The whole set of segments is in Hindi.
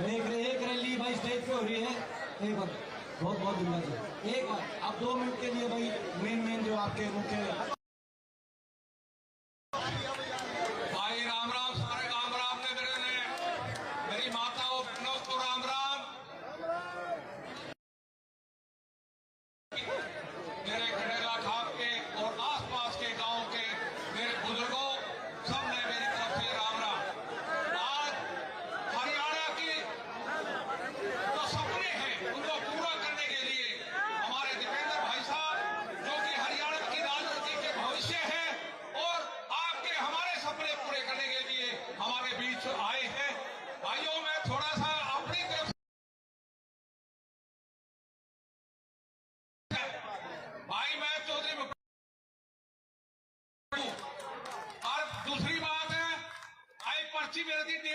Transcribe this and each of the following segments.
एक रैली भाई स्टेज पे हो रही है। एक बार बहुत बहुत धन्यवाद सर। एक बार आप 2 मिनट के लिए भाई मेन जो आपके मुख्य भाई राम राम, सारे राम राम ने मेरी माताओं बहनों को राम राम। मेरे खड़ेला ठाक के और आसपास के गांव के मेरे बुजुर्गों सबने मेरी तरफ से राम राम। आज हरियाणा की जो सपने हैं उनको पूरा करने के लिए हमारे दीपेंद्र भाई साहब जो कि हरियाणा की राजनीति के भविष्य है और आपके हमारे सपने पूरे करने के लिए हमारे बीच आए हैं। भाइयों मैं थोड़ा सा अपनी तरफ भाई मैं चौधरी और दूसरी बात है आई पर्ची मेरे दी दे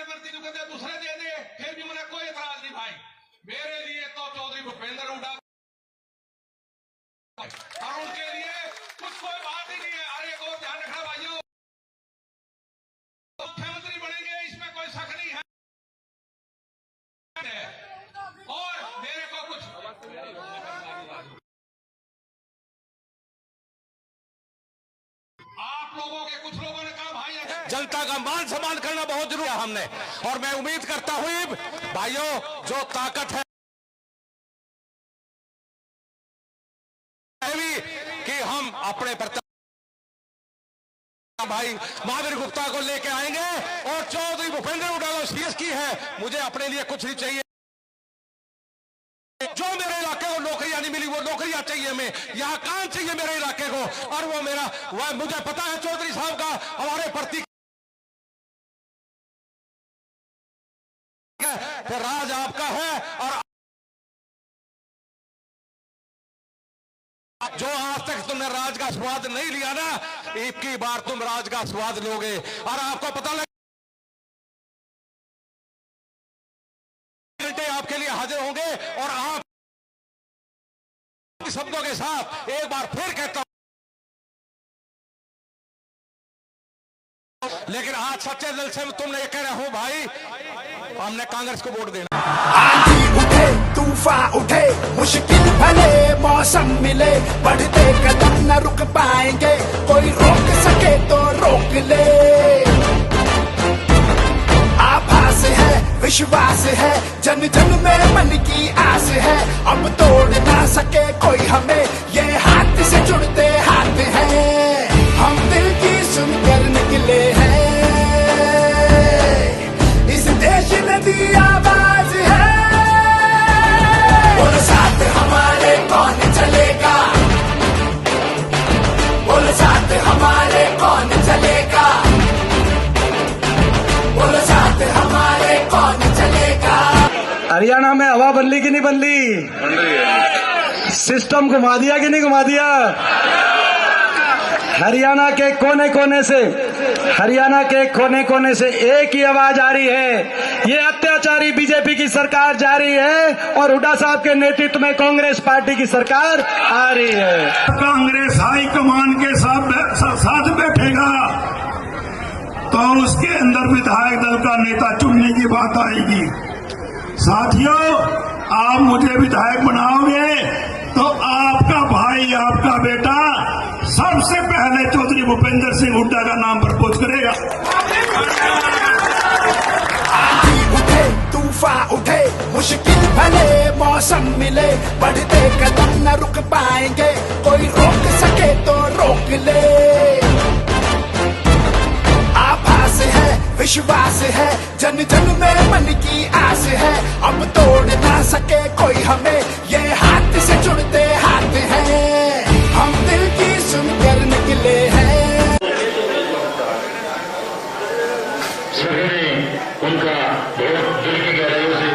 करती तो कहते दूसरे दे दे, फिर भी मुझे कोई एतराज नहीं भाई। मेरे लिए तो चौधरी भूपेंद्र हुड्डा और उनके लिए कुछ कोई बात ही नहीं है। अरे एक और ध्यान रखना भाइयों, मुख्यमंत्री बनेंगे इसमें कोई शक नहीं है। और मेरे को कुछ आप लोगों के कुछ लोगों ने कहा भाई जनता का मान सम्मान करना बहुत जरूरी है हमने, और मैं उम्मीद करता हूं भाइयों जो ताकत है कि हम अपने भाई महावीर गुप्ता को लेके आएंगे और चौधरी भूपेंद्र हुड्डा को सीएस की है। मुझे अपने लिए कुछ नहीं चाहिए, जो मेरे इलाके को नौकरियां नहीं मिली वो नौकरियां चाहिए, मैं यहाँ काम चाहिए मेरे इलाके को। और वो मुझे पता है चौधरी साहब का हमारे प्रति राज आपका है, और जो आज तक तुमने राज का स्वाद नहीं लिया ना, एक की बार तुम राज का स्वाद लोगे। और आपको पता लगे घंटे आपके लिए हाजिर होंगे और आप शब्दों के साथ एक बार फिर कहता हूं, लेकिन आज सच्चे दिल से तुमने ये कह रहे हो भाई हमने कांग्रेस को वोट देना। आंधी उठे तूफान उठे मुश्किल भले मौसम मिले, बढ़ते कदम न रुक पाएंगे, कोई रोक सके तो रोक ले। आभास है विश्वास है जन जन में मन की आस है, अब तोड़ ना सके कोई हमें, ये हाथ से जुड़ते हाथ हैं, हम दिल की सुनकर निकले हैं, इस देश ने दी आवाज है, बोलो साथ हमारे कौन चलेगा, बोलो साथ हमारे कौन चलेगा, बोलो साथ हमारे कौन चलेगा। हरियाणा में हवा बदली कि नहीं बदली? सिस्टम घुमा दिया कि नहीं घुमा दिया? हरियाणा के कोने कोने से एक ही आवाज आ रही है, ये अत्याचारी बीजेपी की सरकार जा रही है और हुड्डा साहब के नेतृत्व में कांग्रेस पार्टी की सरकार आ रही है। कांग्रेस हाईकमान के साथ बैठेगा तो उसके अंदर विधायक दल का नेता चुनने की बात आएगी। साथियों, आप मुझे विधायक बनाओगे तो आपका भाई आपका बेटा सबसे पहले चौधरी भूपेंद्र सिंह हुड्डा का नाम प्रपोज करेगा। आंधी उठे तूफान उठे मुश्किल भले मौसम मिले, बढ़ते कदम न रुक पाएंगे, कोई रोक सके तो रोक ले। आभास है विश्वास है जन जन में मन की आस है, अब तोड़ ना सके कोई हमें, ये हाथ से जुड़ते हाथ हैं, हम दिल की सुनकर निकले हैं। उनका बहुत दिल की गहराइयों से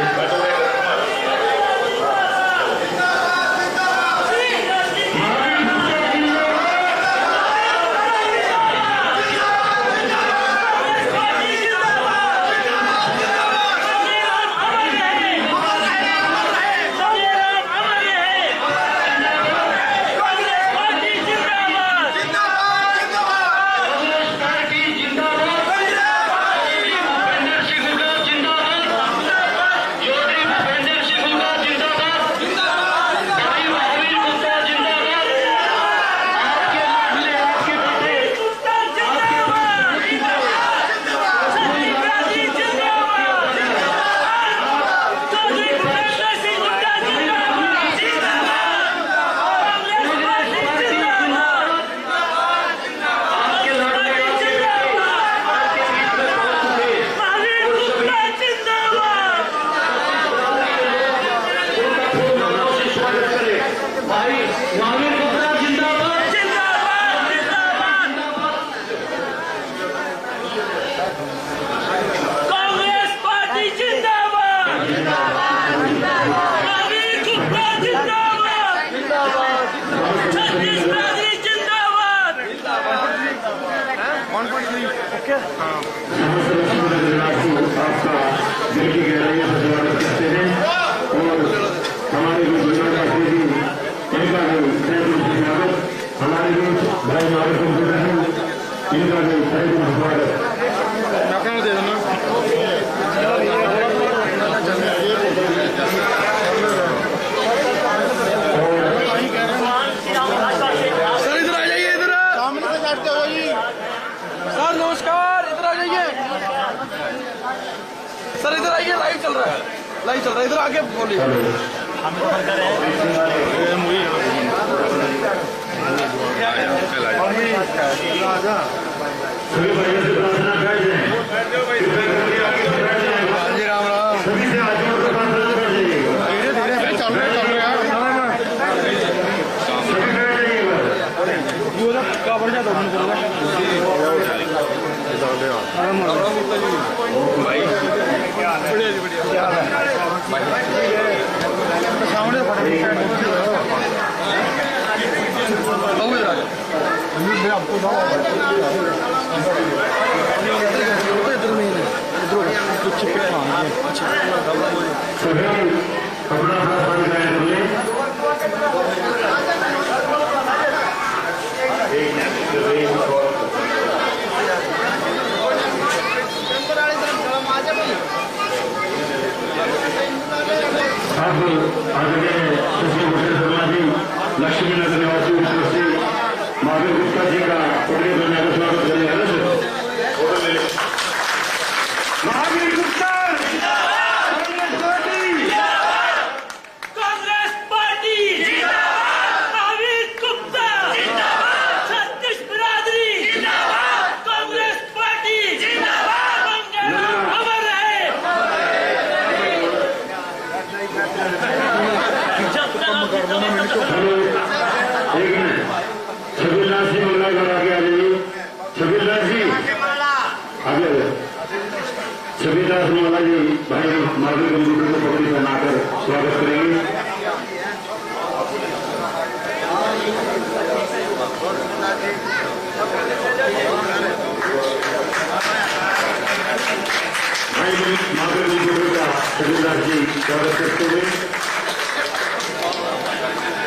बिरादरी जिंदाबाद। आपका दिल की गहराइयों से स्वागत करते हैं और हमारे जो गुजरात पार्टी जी इनका जो स्वागत, हमारे जो भाई हमारे कंप्यूटर हैं इनका जो स्वागत। सर इधर आ जाइए, इधर सर नमस्कार, इधर आ जाइए सर, इधर आइए, लाइव चल रहा है, इधर आके बोलिए। सभी भाइयों से प्रार्थना कर दें, राम राम, सभी से हाथ जोड़ कर प्रार्थना कर दीजिएगा। चल रहे अपना हाथ बंद करें अब आदरणीय सुश्री भूषण शर्मा जी लक्ष्मी नगर निवासी विश्वश्री महावीर गुप्ता जी का पटरी करने का स्वागत करेंगे। महावीर गुप्ता कांग्रेस पार्टी जिंदाबाद। महावीर गुप्ता जिंदाबाद। छत्तीस बिरादरी जिंदाबाद। कांग्रेस पार्टी जिंदाबाद। अमर रहे। छबीलदास जी मंगलागढ़ आगे आ जाइए। छबीलदास जी आगे छबीलदास मंगला जी भाई महावीर कंप्यूटर को पकड़ी बनाकर स्वागत करेंगे। भाई महावीर कंप्यूटर का छबीलदास जी स्वागत करते हुए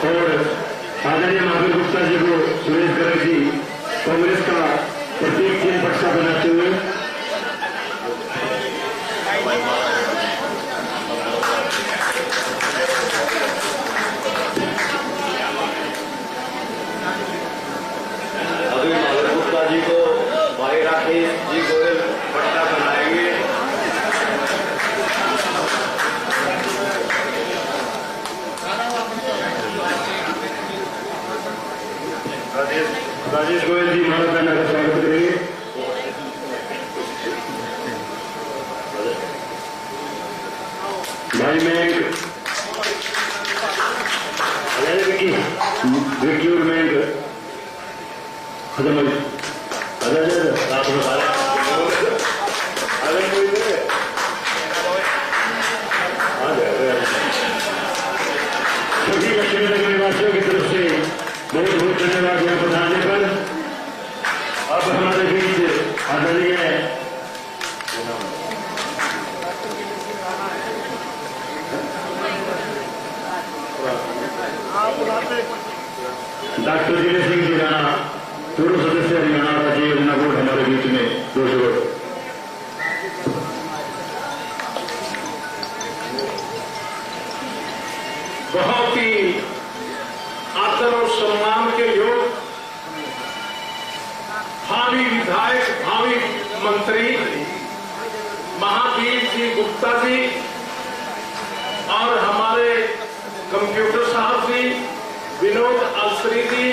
और आदरणीय महावीर गुप्ता जी को सुरेश गर्ग जी कांग्रेस का प्रतीक चिन्ह बक्सा बनाते हुए अभी महावीर गुप्ता जी को भाई राकेश जी गोयल पट्टा बनाएंगे। राजेश गोयल जी भारत का स्वागत करेंगे। भाई मैं रिक्रूटमेंट खत्म सभी लक्ष्मी नगर निवासियों की तरफ से बहुत बहुत धन्यवाद यहाँ पर आने पर। अब हमारे बीच आदरणीय डॉक्टर जिले सिंह जी राणा पूर्व सदस्य हरियाणा राज्य योजना बोर्ड हमारे बीच में दोस्तों बहुत ही आदर और सम्मान के योग भावी विधायक, भावी मंत्री महावीर जी गुप्ता जी और हमारे कंप्यूटर साहब जी, विनोद अलसरी जी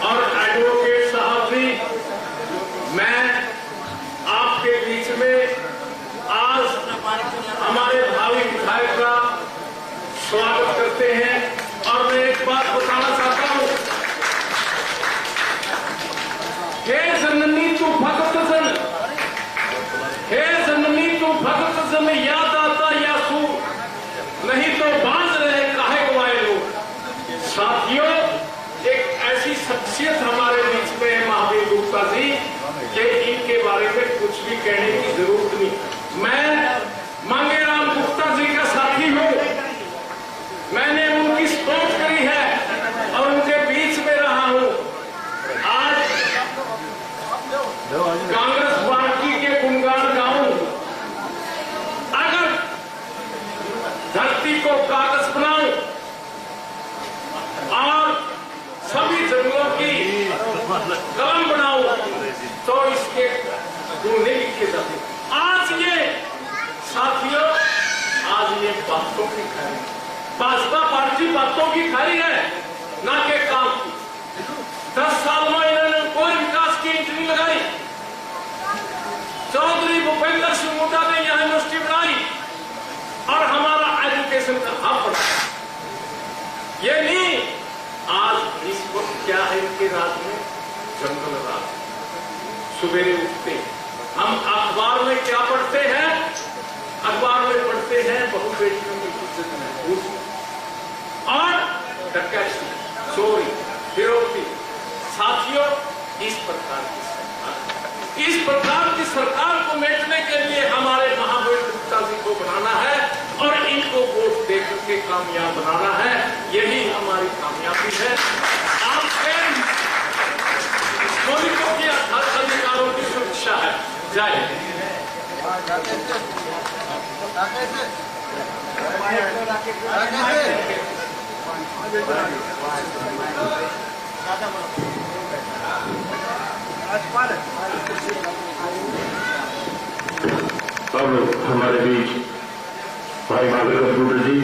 और एडवोकेट साहब जी, मैं आपके बीच में आज हमारे भावी विधायक का स्वागत करते हैं। और मैं एक बात बताना चाहता हूं, हे जननी तू भगत जन, हे जननी तू भगत जन, याद आता या सू नहीं तो बांध रहे काहे गवाए लोग। साथियों, एक ऐसा इसको कागज बनाऊं और सभी जंगलों की कलम बनाऊं तो इसके गुण नहीं लिखे जाते। आज ये साथियों, आज ये बातों की खरी, भाजपा पार्टी बातों की खरी है, ना के काम की। 10 साल में इन्होंने कोई विकास की ईंट नहीं लगाई। चौधरी भूपेंद्र सिंह हुड्डा ने यहां यूनिवर्सिटी बनाई और हमारा एजुकेशन का हब बनाया। ये नहीं, आज इस वक्त क्या है इनके राज में? जंगल राज। सुबेरे उठते हम अखबार में क्या पढ़ते हैं? अखबार में पढ़ते हैं बहुबेटियों की इज्जत महफूज और डकैती, चोरी, फिरौती। साथियों, इस प्रकार की सरकार को मेटने के लिए हमारे महावीर गुप्ता जी को बनाना है और इनको वोट देकर के कामयाब बनाना है। यही हमारी कामयाबी है। आपके नागरिकों की अधिकारों की सुरक्षा है। जय हिंद। अब हमारे बीच भाई महावीर कंप्यूटर जी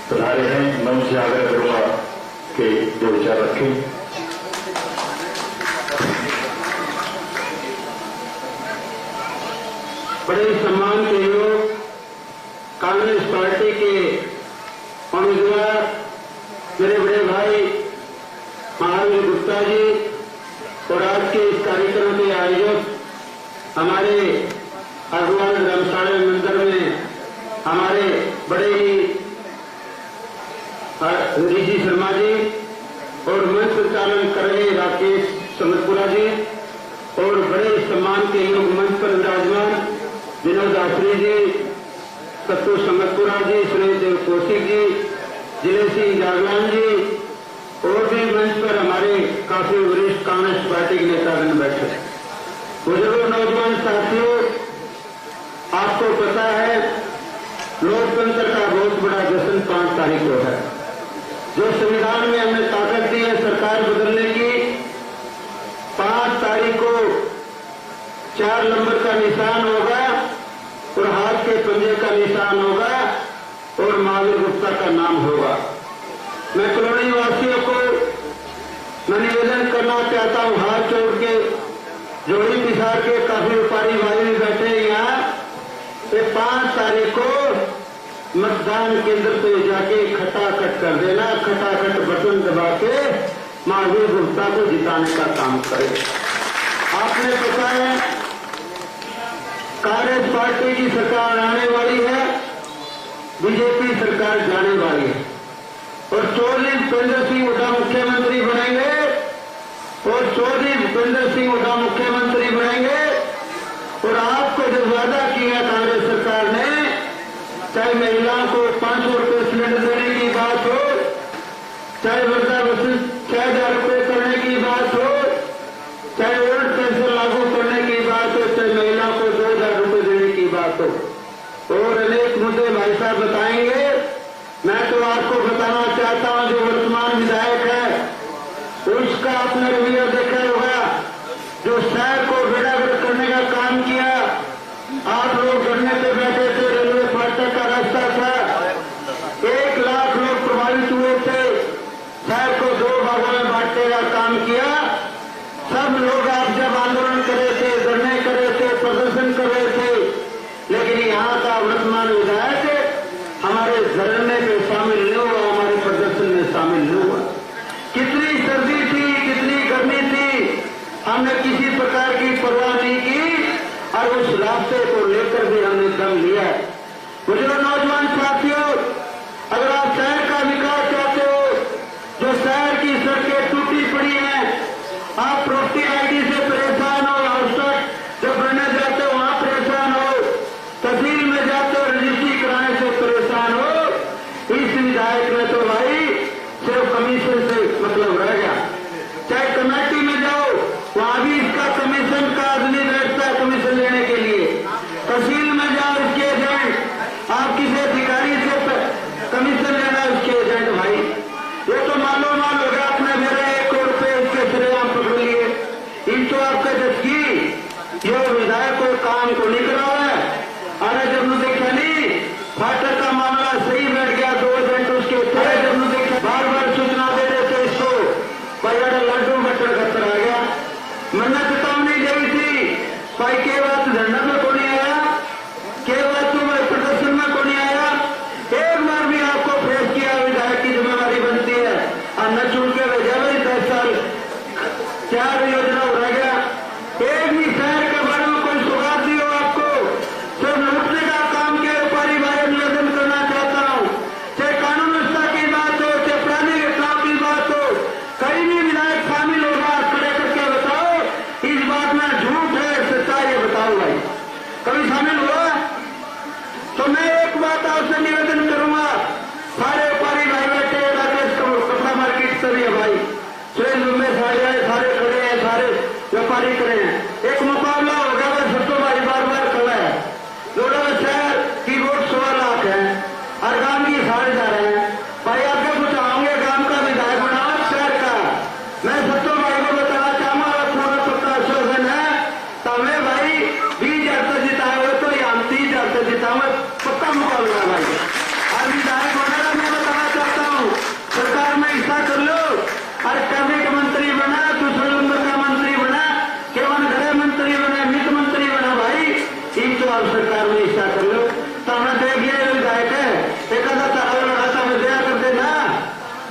पधारे हैं। मैं उनसे आग्रह करूंगा कि 2 विचार रखें। बड़े सम्मान के योग कांग्रेस पार्टी के उम्मीदवार मेरे बड़े भाई महावीर गुप्ता जी और आज के इस कार्यक्रम के आयोजक हमारे भगवान धर्मशाला मंदिर में हमारे बड़े ही ऋषि शर्मा जी और मंच संचालन कर रहे राकेश समतपुरा जी और बड़े सम्मान के योग मंच पर विराजमान विनोद आश्री जी, सत्तू समतपुरा जी, सुरेश कौशिक जी, जिले सिंह जागलान जी और भी मंच पर हमारे काफी वरिष्ठ कांग्रेस पार्टी के नेतागण बैठे। बुजुर्ग नौजवान साथियों, आपको पता है लोकतंत्र का बहुत बड़ा जश्न 5 तारीख को है। जो संविधान में हमने ताकत दी है सरकार बदलने की, 5 तारीख को 4 नंबर का निशान होगा और हाथ के पंजे का निशान होगा और महावीर गुप्ता का नाम होगा। मैं कॉलोनी वासियों को मैं निवेदन करना चाहता हूं, हाथ जोड़ के जोड़ी पिसार के काफी व्यापारी भाई भी बैठे हैं यहाँ, 5 तारीख को मतदान केंद्र पे जाके खटाखट कर देना, खटाखट बटन दबा के महावीर गुप्ता को जिताने का काम करें। आपने पता है कांग्रेस पार्टी की सरकार आने वाली है, बीजेपी सरकार जाने वाली है और चौधरी भूपेंद्र सिंह हुड्डा मुख्यमंत्री बनेंगे और चौधरी भूपेंद्र सिंह हुड्डा मुख्यमंत्री बनेंगे। और आपको जो वादा किया कांग्रेस सरकार ने, चाहे महिलाओं को 500 रुपये सिलेंडर देने की बात हो, चाहे वृद्धावस्था 6,000 रुपये करने की बात हो, चाहे ओल्ड पेंशन लागू करने की बात हो, चाहे महिलाओं को 2,000 रुपये देने की बात हो और अनेक मुद्दे भाई साहब बताएंगे। मैं तो आपको बताना चाहता हूं जो वर्तमान विधायक है उसका अपना रवैया देखा होगा। जो शहर को बेड़ागर्द करने का काम किया, आप लोग धरने पे बैठे थे, रेलवे फाटक का रास्ता था, 1 लाख लोग प्रभावित हुए थे, शहर को 2 भागों में बांटने का काम किया। सब लोग आप जब आंदोलन कर रहे थे, धरने कर रहे थे, प्रदर्शन कर रहे थे, लेकिन यहाँ का वर्तमान विधायक हमारे धरने में शामिल नहीं हुआ, हमारे प्रदर्शन में शामिल नहीं हुआ। कितनी सर्दी थी, कितनी गर्मी थी, हमने किसी प्रकार की परवाह नहीं की और उस रास्ते को लेकर भी हमने दम लिया है। मुझे नौजवान साथियों, अगर आप शहर का विकास चाहते हो, जो शहर की सड़कें टूटी पड़ी हैं, आप प्रॉपर्टी आईडी से परेशान हो, हाउस जब बनने जाते हो वहां परेशान हो, तहसील में जाते हो रजिस्ट्री कराने से परेशान हो, इस विधायक ने तो भाई सिर्फ कमीशन से मतलब रह गया। चाहे कमेटी में जाओ, वहां भी इसका कमीशन का आदमी बैठता है कमीशन लेने के लिए। तहसील में जाओ, इसके एजेंट, आप किसी अधिकारी से ये विधायक कोई काम को नहीं करा है। अरे जब नु देखा नहीं फाटक का मामला सही बैठ गया, 2 एजेंट उसके थे, जब नु देखा बार बार सूचना दे रहे थे इसको, भाई लड्डू मटर खतर आ गया। मन्ना चेतावनी गई थी भाई के बात धरना में को नहीं आया, के बात तुम्हारे प्रदर्शन में को नहीं आया। एक बार भी आपको फेस किया, विधायक की जिम्मेवारी बनती है। और न चुन के भेजा भाई 10 साल 4 योजना हो रह गया। एक भी शहर के बारे में कोई सुधार दी हो आपको तो लूटने का काम के ऊपर ही मैं निवेदन करना चाहता हूँ। चाहे कानून व्यवस्था की बात हो, चाहे पुरानी घटनाओं की बात हो, कहीं भी विधायक शामिल होगा, खड़े करके बताओ इस बात में झूठ है सच्चाई है, बताओ भाई कभी शामिल हुआ? तो मैं एक बात आपसे निवेदन करूंगा, सारे व्यापारी भाई बैठे राकेश कपड़ा मार्केट सभी है भाई, सुरेश जुम्मे सारे खड़े हैं, सारे व्यापारी खड़े हैं। एक मुकाबला हो गया, मैं सबको भाई बार बार खड़ा है। लोड़ा शहर की वोट 1.25 लाख है और गांव की 4,500 है। भाई आपके कुछ आओगे गांव का विधायक बनाओ शहर का। मैं सबको भाई को बताना चाहूंगा, पूरा पक्का आश्वासन है तो हमें भाई 20,000 से जिताए तो या 30,000 से जिताऊंगे, पक्का मुकाबला भाई। और विधायक वगैरह मैं बताना चाहता हूँ, सरकार में हिस्सा कर लो और कैबिनेट मंत्री बना, दूसरे नंबर का मंत्री बना, केवल गृह मंत्री बना, वित्त मंत्री बना भाई, एक तो आप सरकार में हिस्सा कर लो। तो हमें देख लिया विधायक है, एक आधा चावल लगाता हुआ दया कर देना।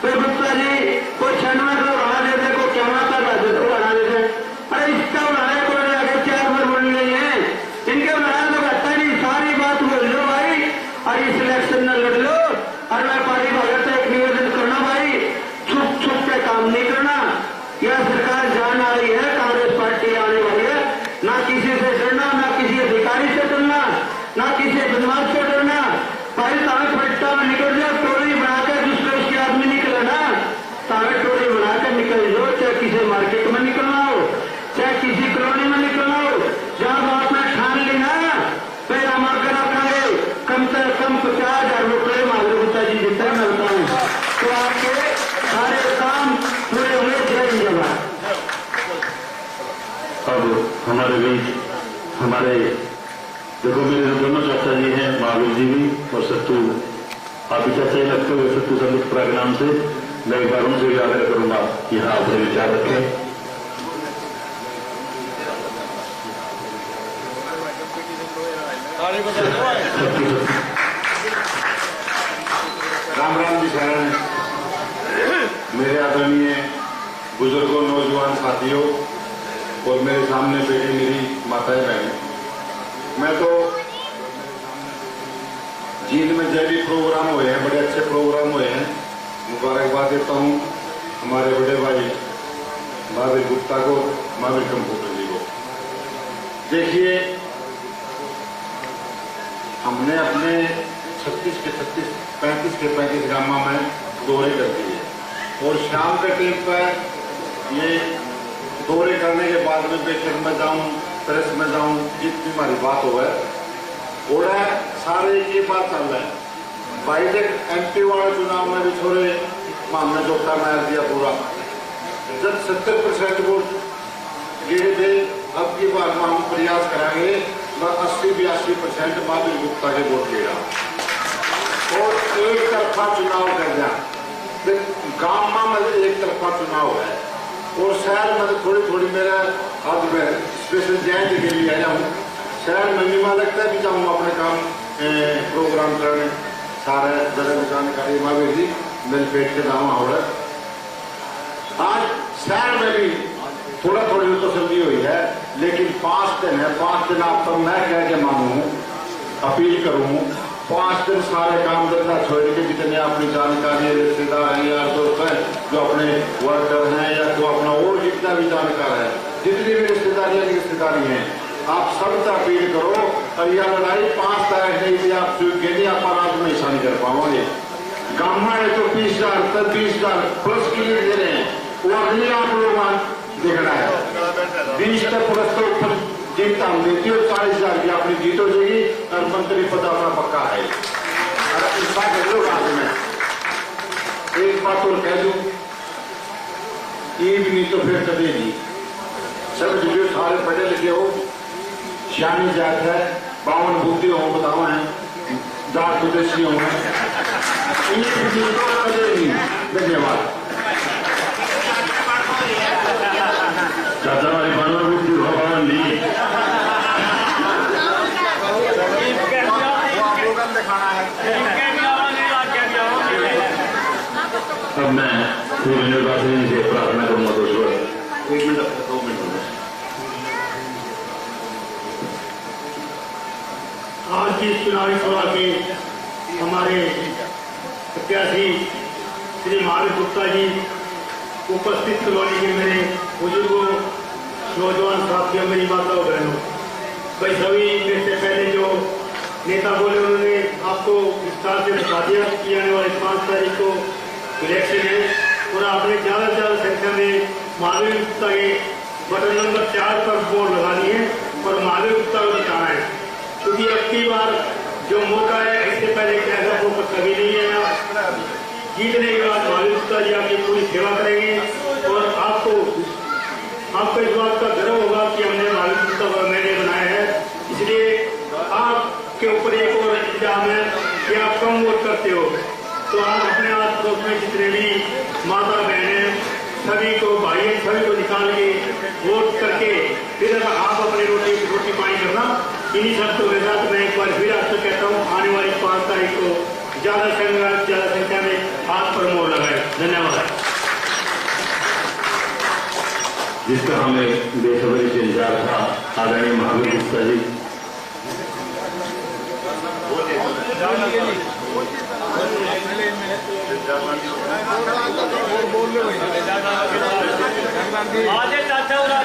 कोई गुप्ता जी कोई 96 को उड़ा दे दे, को क्या माता उड़ा दे दे। अरे इसका उड़ाया को आगे 4 बार बोल रही है, इनके उड़ाया तो घटता नहीं, सारी बात बोल लो भाई और इस इलेक्शन में लड़ लो। और मैं पार्टी भगत एक निवेदन करना भाई, छुप छुप के काम नहीं करना। यह सरकार जान आ रही है, कांग्रेस पार्टी आने वाली है, ना किसी से डरना, ना किसी अधिकारी से डरना, ना किसी बदमाश से डरना। भाई तावे फट्टा में निकल जाओ, टोली बनाकर दूसरे उसके आदमी निकले ना, तावे टोली बनाकर निकल जाओ, चाहे किसी मार्केट में निकलना हो, चाहे किसी कॉलोनी में निकलना हो, जहां आपने ठान लेना फिर हम आकर रखेंगे कम से कम 50,000 रुपये माधुरगुप्ता जी जितना मिलता हूँ तो आपके सारे काम पूरे हुए जय जवान। अब हमारे बीच हमारे देखो मेरे दोनों चाचा जी हैं, महावीर जी भी और सत्तू, आप भी चाचा ही लगते हुए सत्तू संगीत प्रोग्राम से मैं एक बार उनसे भी आग्रह करूंगा कि यहाँ अपने विचार रखें। राम राम जी शरण, मेरे आदरणीय बुजुर्गों, नौजवान साथियों और मेरे सामने बैठी मेरी माताएं बहनें, मैं तो जींद में जय भी प्रोग्राम हुए हैं, बड़े अच्छे प्रोग्राम हुए हैं, मुबारकबाद देता हूं हमारे बड़े भाई महावीर गुप्ता को, महावीर कंप्यूटर जी को। देखिए हमने अपने 36 के 36, 35 के 35 गामा में दौरे कर दिए और शाम के टाइम पर ये दौरे करने के बाद में बैठक में जाऊं, प्रेस में जाऊं, जितनी हमारी बात हो है और सारे ये बात चल रहा है। भाई देख MP वाले चुनाव में भी थोड़े हमने जोता मार दिया पूरा, जब 70% वोट गिरे थे, अब की बार में हम प्रयास कराएंगे 80-82% महावीर गुप्ता के वोट गिरा और एक तरफा चुनाव कर दिया। गांव में एक तरफा चुनाव है और शहर में थोड़ी थोड़ी मेरा आज मैं स्पेशल जयंती के लिए आया हूँ। शहर में भी लगता है भी जाऊँ अपने काम प्रोग्राम करने, सारे जगह जानकारी महावीर जी मेरे पेट के दाम हो रहा है। आज शहर में भी थोड़ा थोड़ी तो सर्दी हुई है, लेकिन 5 दिन है, 5 दिन आप तो मैं कह के मांगू, अपील करूँ, 5 दिन सारे काम धंधा छोड़ के जितने अपनी जानकारी रिश्तेदार हैं या दोस्त हैं, जो अपने वर्कर हैं या तो अपना और जितना भी जानकार है, जितनी भी रिश्तेदारी हैं, आप सबसे अपील करो। और यह लड़ाई 5 तारीख नहीं थी, आप स्वीकृति नहीं, आप राज में हिस्सा नहीं कर पाओगे। गाँव में तो 20,000 तक 20,000 प्लस की दे रहे हैं, वो अगले आप लोग देखना है। 20 तक प्लस तो ऊपर जीत हम देती हो, 40,000 की अपनी जीत हो जाएगी और मंत्री पद अपना पक्का है। अगर इस बात कर लो बात में एक बात और कह दूं, ईद नहीं तो फिर कभी नहीं। सब जो सारे पढ़े लिखे हो श्यामी जात है, 52 बुद्धि हो बताओ हैं, जात प्रदेशी हो हैं, धन्यवाद। चाचा भाई बनवर बुद्धि भगवान ली अब मैं 2 मिनट बाद से प्रार्थना करूंगा। 1 मिनट 2 मिनट। आज की चुनावी सभा के हमारे प्रत्याशी श्री महावीर गुप्ता जी, उपस्थित कॉलोनी के मेरे बुजुर्गों, नौजवान साथियों, मेरी माताओं बहनों, भाई सभी में से पहले जो नेता बोले उन्होंने आपको विस्तार से बता दिया कि आने वाले 5 तारीख को इलेक्शन है और आपने ज्यादा से ज्यादा संख्या में महावीर गुप्ता के बटन नंबर 4 पर वोट लगानी है और महावीर गुप्ता को जिताना है, क्योंकि अब की बार जो मौका है इससे पहले ऐसा मौका कभी नहीं आया। जीतने के बाद महावीर गुप्ता जी आपकी पूरी सेवा करेंगे और आपको इस बात का गर्व होगा कि हमने महावीर गुप्ता को मैंने बनाया है। इसलिए आपके ऊपर एक और इल्जाम है कि आप कम वोट करते हो, तो आप अपने आस पड़ोस में जितने भी माता बहनें सभी को भाई सभी को निकाल के वोट करके फिर आप अपने रोटी पानी करना। इन्हीं शब्दों के साथ मैं एक बार फिर आपसे कहता हूँ, आने वाली 5 तारीख को ज्यादा संख्या में हाथ पर मोहर लगाए। धन्यवाद। जिसका हमें बेसब्री से इंतजार था, आदरणीय महावीर गुप्ता जी।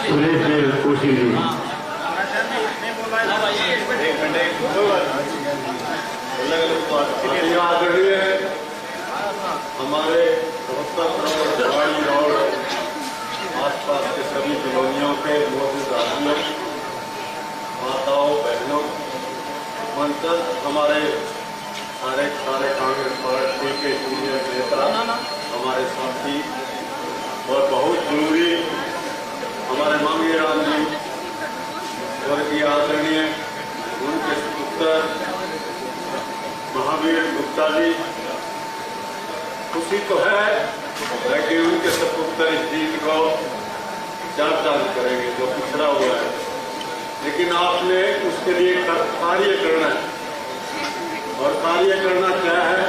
सुरेश जी, खुशी जी, आदरणीय हमारे 74 करोड़ और आसपास के सभी कॉलोनियों के मौजूद आदमियों, माताओं, बहनों, मंत्र हमारे सारे कांग्रेस पार्टी के सीनियर नेता, हमारे साथी और बहुत जरूरी हमारे मांगे राम जी स्वर्गीय आदरणीय उनके पुत्र महावीर गुप्ता जी। खुशी तो है कि उनके सपुत्र इस जीत को चार करेंगे जो पिछड़ा हुआ है, लेकिन आपने उसके लिए कार्य करना है और कार्य करना क्या है,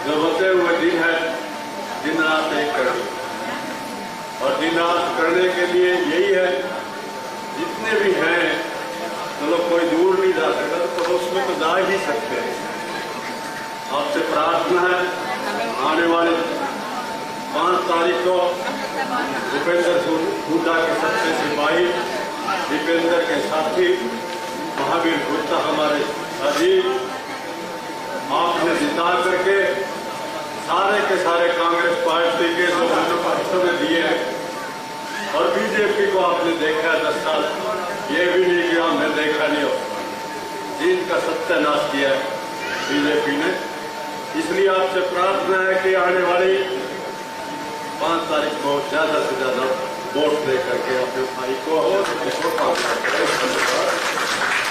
जो बचे हुए दिन है दिन रात एक करना और दिन रात करने के लिए यही है। जितने भी हैं चलो कोई दूर नहीं जा सकता तो उसमें तो जा ही सकते हैं। आपसे प्रार्थना है आने वाले 5 तारीख को दीपेंद्र हुड्डा के सबसे सिपाही, दीपेंद्र के साथी महावीर गुप्ता हमारे अजीत, आपने जिता करके सारे के सारे कांग्रेस पार्टी के जो मंत्रिपरिषद में दिए हैं और बीजेपी को आपने देखा है 10 साल, ये भी नहीं कि हमने देखा नहीं हो, जिनका सत्यानाश किया है बीजेपी ने। इसलिए आपसे प्रार्थना है कि आने वाली 5 तारीख को ज्यादा से ज्यादा वोट दे करके अपने भाई को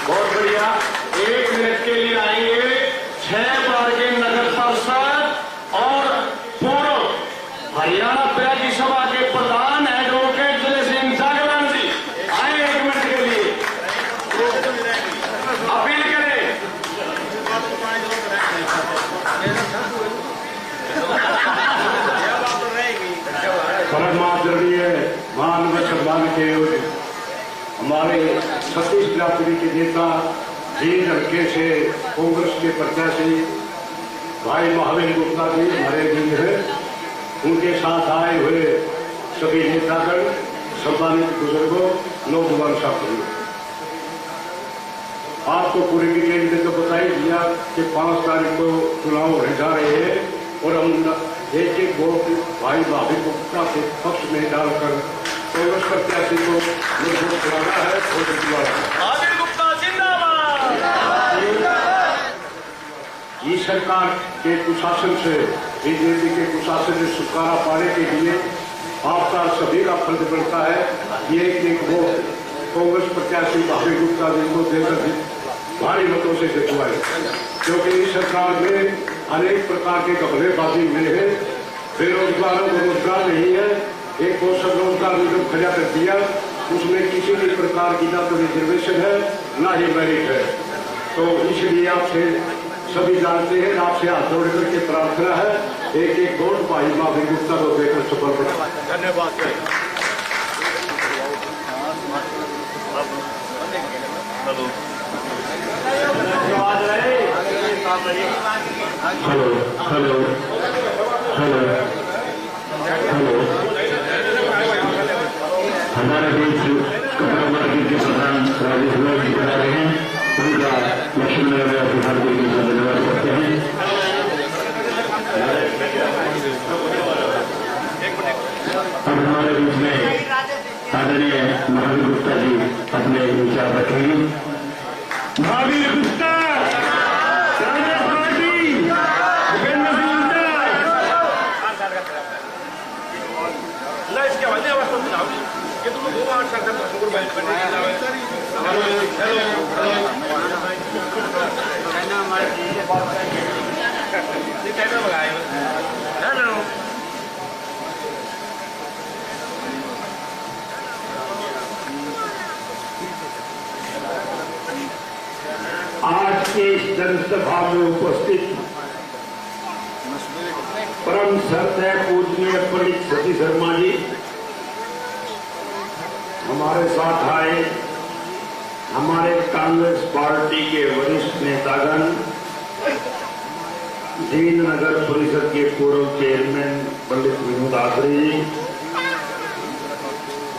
बहुत बढ़िया। 1 मिनट के लिए आएंगे 6 बार के नगर पार्षद और पूर्व हरियाणा राज्य सभा के प्रधान एडवोकेट जिले सिंह जागरण जी आए 1 मिनट के लिए, अपील करें। परमादरणीय मान व सम्मान के हमारे सतीश यात्री के नेता जीन हल्के से कांग्रेस के प्रत्याशी भाई महावीर गुप्ता जी हमारे दिन है, उनके साथ आए हुए सभी नेतागण, सम्मानित बुजुर्गों, नौजवान साथियों, आपको पूरी डिटेल में तो बता ही दिया कि 5 तारीख को चुनाव होने जा रहे हैं और हम एक वोट भाई महावीर गुप्ता के पक्ष में डालकर कांग्रेस प्रत्याशी को वोट कराना है और जितवाना है। महावीर गुप्ता जिंदाबाद। इस सरकार के कुशासन से, बीजेपी के कुशासन से छुटकारा पाने के लिए आपका सभी का फर्ज बनता है कि एक वोट कांग्रेस प्रत्याशी भावी गुप्ता जी को देकर भारी मतों से जितवाए, क्योंकि इस सरकार में अनेक प्रकार के घपलेबाजी हुए हैं। बेरोजगारों को रोजगार नहीं है, एक कौशल रोजगार निगम खड़ा कर दिया, उसमें किसी भी प्रकार की ना तो रिजर्वेशन है ना ही मेरिट है। तो इसलिए आपसे सभी जानते हैं, आपसे हाथ जोड़ करके प्रार्थना है, एक एक वोट भाई भावी गुप्ता को देकर सफल करें। धन्यवाद। Hello hello hello hello. हमारे बीच कपड़ा मार्केट के प्रधान राजेश भाई जी बता रहे हैं, उनका लक्ष्मण नगर बिहार के लिए धन्यवाद करते हैं। अब हमारे बीच में आदरणीय महावीर गुप्ता जी अपने विचार रखेंगे। महावीर गुप्ता, कांग्रेस पार्टी, भूपेंद्र सिंह ना इसके वाले अवस्था सुनाओ कि तुम लोग 8 साल तक हेलो कहना हमारे कहना लगाए हेलो। आज के इस जनसभा में उपस्थित परम श्रद्धेय पूजनीय पंडित सतीश शर्मा जी हमारे साथ आए, हमारे कांग्रेस पार्टी के वरिष्ठ नेतागण, दीन नगर परिषद के पूर्व चेयरमैन पंडित विनोद आखरी जी,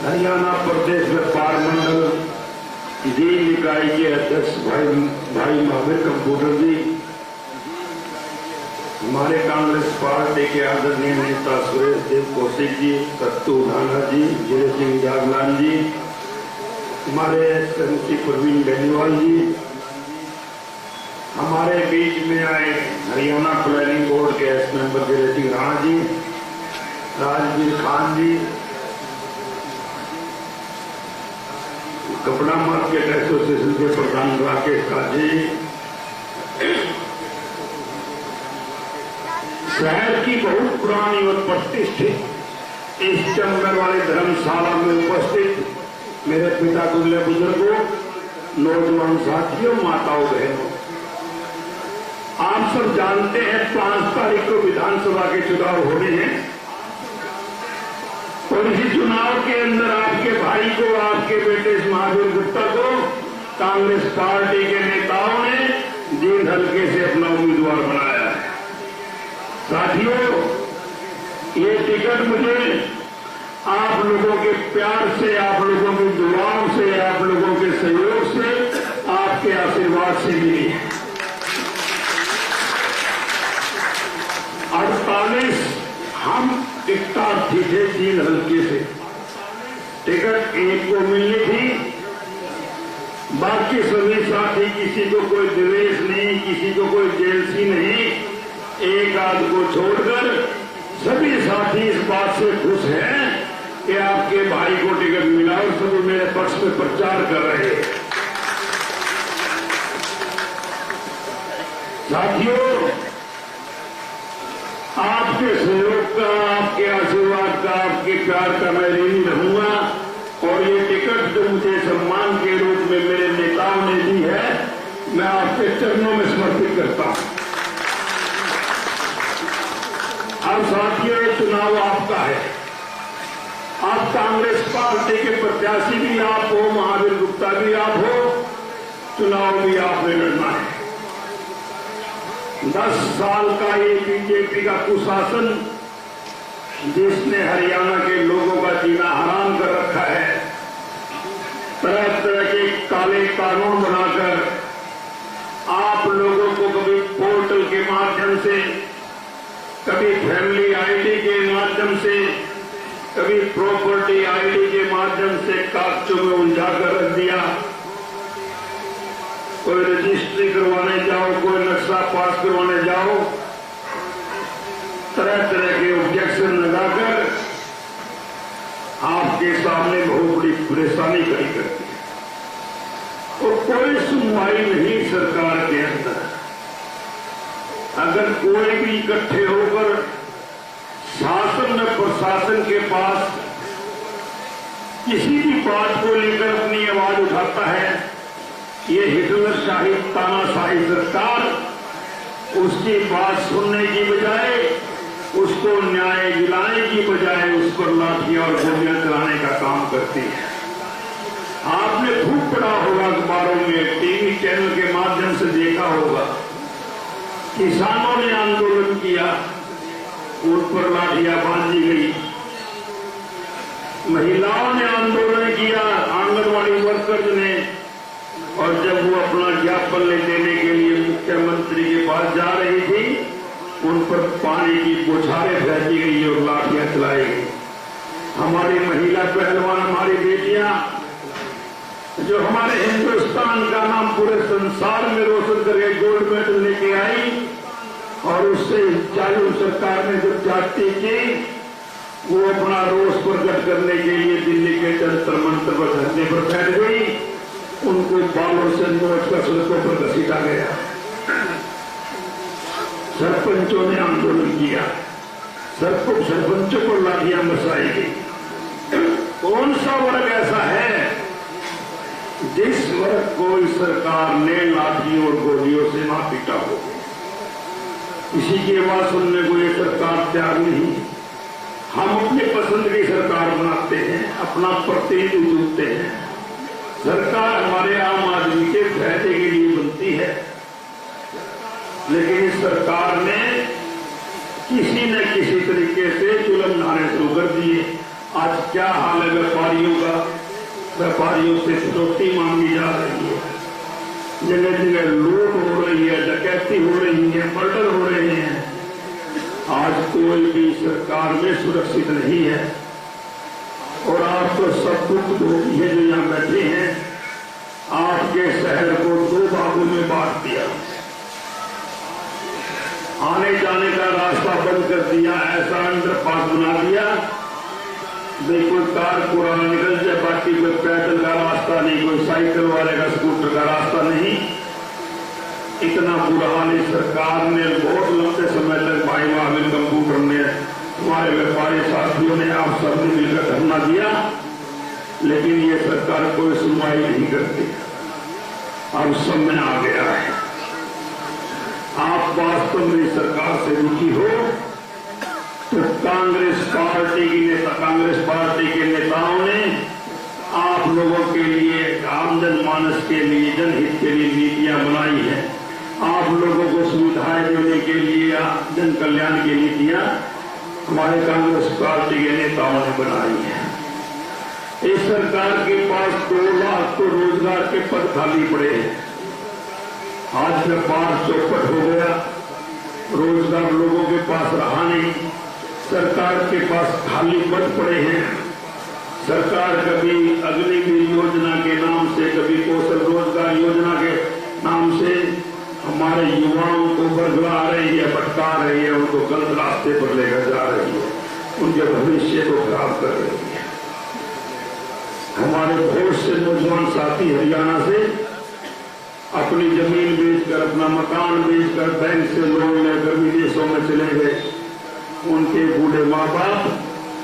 हरियाणा प्रदेश व्यापार मंडल दीन निकाय के अध्यक्ष भाई महावीर कंप्यूटर जी, हमारे कांग्रेस पार्टी के आदरणीय नेता सुरेश देव कौशिक जी, सत्तू ढाना जी, जिले सिंह जागलान जी, हमारे एसएमसी प्रवीण बेनीवाल जी, हमारे बीच में आए हरियाणा प्लानिंग बोर्ड के एस मेंबर जिले सिंह राणा जी, राजवीर खान जी, कपड़ा मार्केट एसोसिएशन के प्रधान राकेश काजी, शहर की बहुत पुरानी और प्रतिष्ठित इस चंबर वाले धर्मशाला में उपस्थित मेरे पिता तुल्य बुजुर्गों, नौजवान साथियों, माताओं, बहनों, आप सब जानते हैं 5 तारीख को विधानसभा के चुनाव होने हैं और इसी चुनाव के अंदर आपके भाई को, आपके बेटे महावीर गुप्ता को कांग्रेस पार्टी के नेताओं ने जींद हल्के से अपना उम्मीदवार बनाया है। साथियों, ये टिकट मुझे आप लोगों के प्यार से, आप लोगों की दुआओं से, आप लोगों के सहयोग से, आपके आशीर्वाद से मिली है। 48 हम प्रत्याशी थे जींद हल्के से, टिकट एक को मिलनी थी, बाकी सभी साथी, किसी को कोई द्वेष नहीं, किसी को कोई जेलसी नहीं, एक आध को छोड़कर सभी साथी इस बात से खुश हैं कि आपके भाई को टिकट मिला और सभी मेरे पक्ष में प्रचार कर रहे हैं। साथियों, आपके सहयोग का, आपके आशीर्वाद का, आपके प्यार का मैं ऋणी रहूंगा और ये टिकट जो मुझे सम्मान के रूप में मेरे नेताओं ने दी है, मैं आपके चरणों में समर्पित करता हूं। अब साथियों, ये चुनाव आपका है। आप कांग्रेस पार्टी के प्रत्याशी भी आप हो, महावीर गुप्ता भी आप हो, चुनाव भी आपने लड़ना है। 10 साल का ये बीजेपी का कुशासन जिसने हरियाणा के लोगों का जीना हराम कर रखा है, तरह तरह के काले कानून बनाकर आप लोगों को कभी पोर्टल के माध्यम से, कभी फैमिली आईडी के माध्यम से, कभी प्रॉपर्टी आईडी के माध्यम से कागजों में उलझा कर रख दिया। कोई रजिस्ट्री करवाने जाओ, कोई नक्शा पास करवाने जाओ, तरह तरह के ऑब्जेक्शन लगाकर आपके सामने बहुत बड़ी परेशानी खड़ी करती है। कोई सुनवाई नहीं सरकार के अंदर। अगर कोई भी इकट्ठे होकर शासन में प्रशासन के पास किसी भी बात को लेकर अपनी आवाज उठाता है, ये हिटलरशाही तानाशाही सरकार उसकी बात सुनने की बजाय, उसको न्याय दिलाने की बजाय उस पर लाठियां और गोलियां चलाने का काम करती है। आपने खूब पढ़ा होगा अखबारों में, टीवी चैनल के माध्यम से देखा होगा, किसानों ने आंदोलन किया, उन पर लाठियां बांधी गई। महिलाओं ने आंदोलन किया, आंगनवाड़ी वर्कर्स ने, और जब वो अपना ज्ञापन देने के लिए मुख्यमंत्री के पास जा रही थी, उन पर पानी की बौछारें फेंकी गई और लाठियां चलाई गई। हमारी महिला पहलवान, हमारी बेटियां जो हमारे हिंदुस्तान का नाम पूरे संसार में रोशन करके गोल्ड मेडल लेके आई, और उससे चालू सरकार ने जब जाति की, वो अपना रोष प्रकट करने के लिए दिल्ली के जंतर मंतर पर धरने पर बैठ गई। उनको बालों से नोच कर सड़कों पर घसीटा गया। सरपंचों ने आंदोलन किया, सरपंचों पर लाठियां बरसाई गई। कौन सा वर्ग ऐसा है जिस वर्ग को इस सरकार ने लाठियों और गोलियों से ना पीटा हो? किसी की आवाज सुनने को ये सरकार तैयार नहीं। हम अपनी पसंद की सरकार बनाते हैं, अपना प्रतिनिधि चुनते हैं। सरकार हमारे आम आदमी के फायदे के लिए बनती है, लेकिन इस सरकार ने किसी न किसी तरीके से जुल्म ढाने शुरू कर दिए। आज क्या हाल है व्यापारियों का? व्यापारियों से फिरौती मांगी जा रही है, जगह जगह लूट हो रही है, डकैती हो रही है, मर्डर हो रहे हैं। आज कोई भी सरकार में सुरक्षित नहीं है। और आप तो सब दुख भोगी है जो यहाँ बैठे हैं। आपके शहर को दो भागों में बांट दिया, आने जाने का रास्ता बंद कर दिया, ऐसा अंडरपास बना दिया कोई कार पुराना निकल जाए, बाकी कोई पैदल का रास्ता नहीं, कोई साइकिल वाले का स्कूटर का रास्ता नहीं। इतना बुरा हाल इस सरकार ने बहुत लंबे समय तक भाई महावीर कंप्यूटर ने, हमारे व्यापारी साथियों ने, आप सबने मिलकर धरना दिया, लेकिन ये सरकार कोई सुनवाई नहीं करती। अब समय आ गया है, आप वास्तव में सरकार से दुखी हो तो कांग्रेस पार्टी के नेताओं ने आप लोगों के लिए, आमजन मानस के लिए, जनहित के लिए नीतियां बनाई है। आप लोगों को सुविधाएं देने के लिए, जन कल्याण की नीतियां हमारे कांग्रेस पार्टी के नेताओं ने बनाई है। इस सरकार के पास 2 लाख तो रोजगार के पद खाली पड़े हैं। आज व्यापार चौपट हो गया, रोजगार लोगों के पास रहा नहीं, सरकार के पास खाली पद पड़े हैं। सरकार कभी अग्निवीर योजना के नाम से, कभी कौशल रोजगार योजना के नाम से हमारे युवाओं को बरगला रही है, भटका रही है, उनको गलत रास्ते पर लेकर जा रही है, उनके भविष्य को खराब कर रही है। हमारे बहुत से नौजवान साथी हरियाणा से अपनी जमीन बेचकर, अपना मकान बेचकर, बैंक से लोन लेकर विदेशों में चले गए। उनके बूढ़े माँ बाप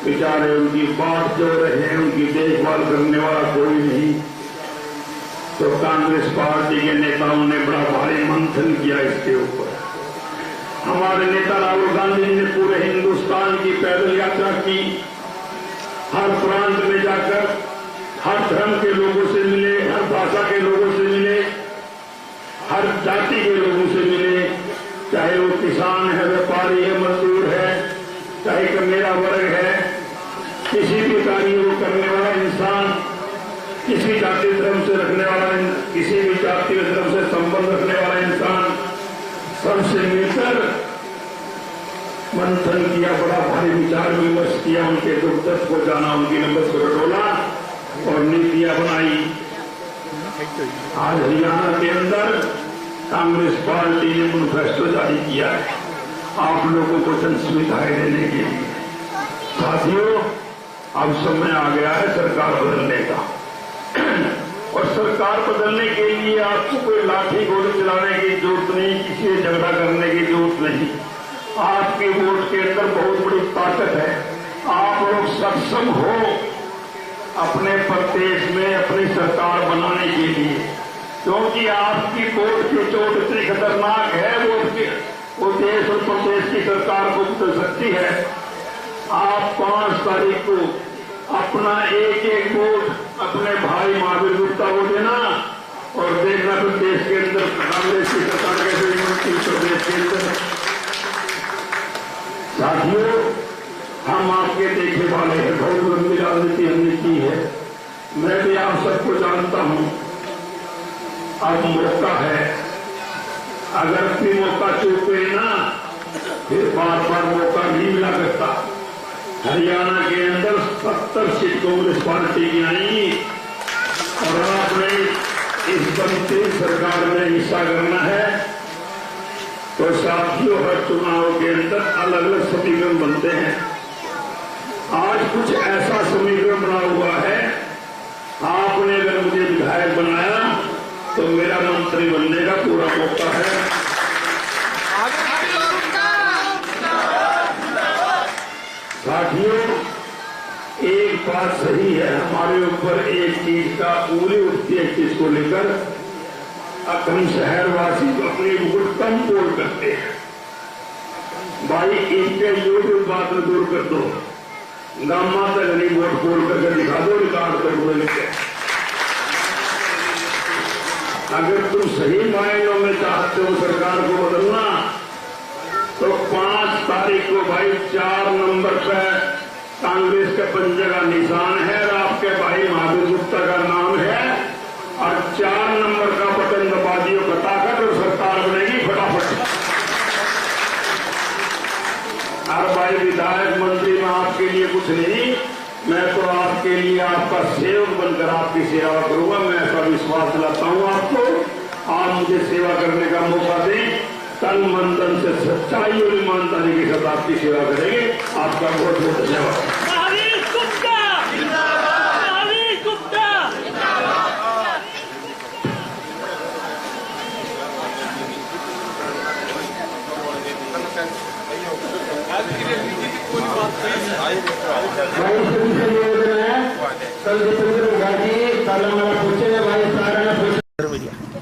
बेचारे उनकी बाट जो रहे हैं, उनकी देखभाल करने वाला कोई नहीं। तो कांग्रेस पार्टी के नेताओं ने बड़ा भारी मंथन किया इसके ऊपर। हमारे नेता राहुल गांधी जी ने पूरे हिंदुस्तान की पैदल यात्रा की, हर प्रांत में जाकर हर धर्म के लोगों से मिले, हर भाषा के लोगों से मिले, हर जाति के लोगों से मिले, चाहे वो किसान है, व्यापारी है, मजदूर है, चाहे कमेरा वर्ग है, किसी भी कार्य को करने वाला इंसान, किसी जाति धर्म से रखने वाला, किसी भी जाति धर्म से संबंध रखने वाला इंसान, सबसे मिलकर मंथन किया, बड़ा भारी विचार विमर्श किया, उनके दुख दर्द को जाना, उनकी नब्ज को टटोला और नीतियां बनाई। आज हरियाणा के अंदर कांग्रेस पार्टी ने मैनिफेस्टो जारी किया है आप लोगों को जन सुविधाएं देने के लिए। साथियों, अब समय आ गया है सरकार बदलने का। और सरकार बदलने के लिए आपको कोई लाठी गोली चलाने की जरूरत नहीं, किसी से झगड़ा करने की जरूरत नहीं। आपके वोट के अंदर बहुत बड़ी ताकत है। आप लोग सक्षम हो अपने प्रदेश में अपनी सरकार बनाने के लिए, क्योंकि आपकी वोट की चोट इतनी खतरनाक है, वो देश और प्रदेश की सरकार को बदल सकती है। आप 5 तारीख को अपना एक एक वोट अपने भाई महावीर गुप्ता को देना और देखना प्रदेश के अंदर कांग्रेस की सरकार कैसे बनती है। प्रदेश के अंदर साथियों, हम आपके देखने वाले हैं, बहुत लंबी राजनीति हमने की है, मैं भी आप सबको जानता हूं। अब मौका है, अगर भी मौका चूके ना फिर बार बार मौका नहीं मिला करता। हरियाणा के अंदर 70 सीट कांग्रेस पार्टी की आई और आपने इस बनती सरकार में हिस्सा करना है। तो साथियों, हर चुनाव के अंदर अलग अलग समीकरण बनते हैं। आज कुछ ऐसा समीकरण बना हुआ है, आपने अगर मुझे विधायक बनाया तो मेरा मंत्री बनने का पूरा मौका है। साथियों, एक बात सही है, हमारे ऊपर एक चीज का उंगली उठती है, चीज को लेकर हम शहरवासी अपनी वोट कम पोल करते हैं। भाई इनके यूट्यूब बात में दूर कर दो, गामा तक नहीं वोट पोल करके दिखा दो, रिकॉर्ड कर दो लिखे। अगर तुम सही मायनों में चाहते हो सरकार को बदलना तो 5 तारीख को भाई 4 नंबर पर कांग्रेस के पंजे का निशान है और आपके भाई महावीर गुप्ता का नाम है और 4 नंबर का बटन दबा दियो बताकर और सरकार बनेगी फटाफट। और भाई विधायक मंत्री में आपके लिए कुछ नहीं, मैं तो आपके लिए आपका सेवक बनकर आपकी सेवा करूंगा। मैं ऐसा विश्वास दिलाता हूं आपको। आप मुझे सेवा करने का मौका दें, तन मन धन से सच्चाई और ईमानदारी के साथ आपकी सेवा करेंगे। आपका बहुत बहुत धन्यवाद। महावीर गुप्ता जिंदाबाद, महावीर गुप्ता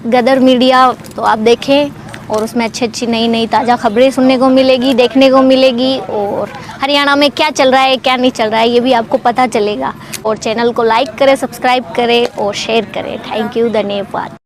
गदर मीडिया तो आप देखें और उसमें अच्छी अच्छी नई नई ताज़ा खबरें सुनने को मिलेगी, देखने को मिलेगी और हरियाणा में क्या चल रहा है क्या नहीं चल रहा है ये भी आपको पता चलेगा। और चैनल को लाइक करें, सब्सक्राइब करें और शेयर करें। थैंक यू, धन्यवाद।